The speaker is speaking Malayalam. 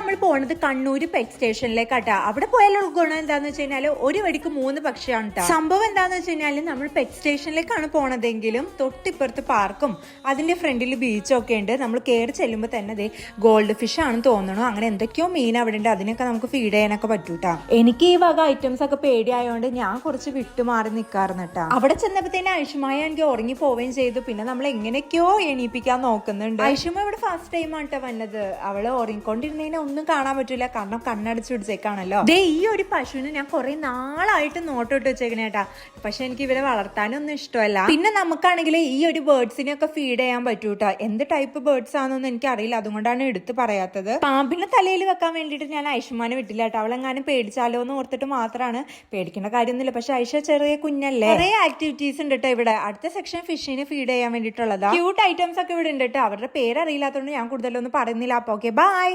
നമ്മൾ പോണത് കണ്ണൂര് പെറ്റ് സ്റ്റേഷനിലേക്കാട്ടാ. അവിടെ പോയാലുള്ള ഗുണം എന്താന്ന് വെച്ച് കഴിഞ്ഞാൽ ഒരു വെടിക്ക് 3 പക്ഷിയാണ് ട്ടാ. സംഭവം എന്താന്ന് വെച്ച് കഴിഞ്ഞാൽ നമ്മൾ പെറ്റ് സ്റ്റേഷനിലേക്കാണ് പോണതെങ്കിലും തൊട്ടിപ്പുറത്ത് പാർക്കും അതിന്റെ ഫ്രണ്ടിൽ ബീച്ചും ഒക്കെ ഉണ്ട്. നമ്മൾ കയറി ചെല്ലുമ്പോൾ തന്നെ ദേ ഗോൾഡ് ഫിഷ് ആണെന്ന് തോന്നണു. അങ്ങനെ എന്തൊക്കെയോ മീൻ അവിടെ ഉണ്ട്. അതിനൊക്കെ നമുക്ക് ഫീഡ് ചെയ്യാനൊക്കെ പറ്റൂട്ടാ. എനിക്ക് ഈ വക ഐറ്റംസ് ഒക്കെ പേടിയായോണ്ട് ഞാൻ കുറച്ച് വിട്ടുമാറി നിൽക്കാറുന്നിട്ടാ. അവിടെ ചെന്നപ്പോഴത്തേന് ഐഷുമായി എനിക്ക് ഉറങ്ങി പോവുകയും ചെയ്തു. പിന്നെ നമ്മൾ എങ്ങനെയൊക്കെയോ എണീപ്പിക്കാൻ നോക്കുന്നുണ്ട്. ഐഷുമ ഇവിടെ ഫസ്റ്റ് ടൈം ആണ്ട്ടാ വന്നത്. അവള് ഉറങ്ങിക്കൊണ്ടിരുന്നതിനെ ഒന്നും കാണാൻ പറ്റൂല, കാരണം കണ്ണടച്ചു പിടിച്ചേക്കാണല്ലോ. ദേ ഈ ഒരു പശുവിന് ഞാൻ കുറെ നാളായിട്ട് നോട്ടിട്ട് വെച്ചേക്കണേട്ടാ. പക്ഷെ എനിക്ക് ഇവരെ വളർത്താനൊന്നും ഇഷ്ടമല്ല. പിന്നെ നമുക്കാണെങ്കിൽ ഈ ഒരു ബേർഡ്സിനെ ഒക്കെ ഫീഡ് ചെയ്യാൻ പറ്റൂട്ടാ. എന്ത് ടൈപ്പ് ബേർഡ്സ് ആണെന്നൊന്നും എനിക്ക് അറിയില്ല, അതുകൊണ്ടാണ് എടുത്ത് പറയാത്തത്. പാമ്പിന്റെ തലയിൽ വെക്കാൻ വേണ്ടിയിട്ട് ഞാൻ ഐഷുമാനെ വിട്ടില്ല കേട്ടോ. അവളെങ്ങാനും പേടിച്ചാലോ എന്ന് ഓർത്തിട്ട് മാത്രമാണ്. പേടിക്കേണ്ട കാര്യമൊന്നുമില്ല. പക്ഷെ ഐഷ ചെറിയ കുഞ്ഞല്ലേ. കുറെ ആക്ടിവിറ്റീസ് ഉണ്ട് കേട്ടോ ഇവിടെ. അടുത്ത സെക്ഷൻ ഫിഷിനെ ഫീഡ് ചെയ്യാൻ വേണ്ടിയിട്ടുള്ളതാ. ക്യൂട്ട് ഐറ്റംസ് ഒക്കെ ഇവിടെ ഉണ്ട് കേട്ടോ. അവരുടെ പേരറിയില്ലാത്തതുകൊണ്ട് ഞാൻ കൂടുതലൊന്നും പറയുന്നില്ല. അപ്പൊ ഓക്കെ, ബൈ.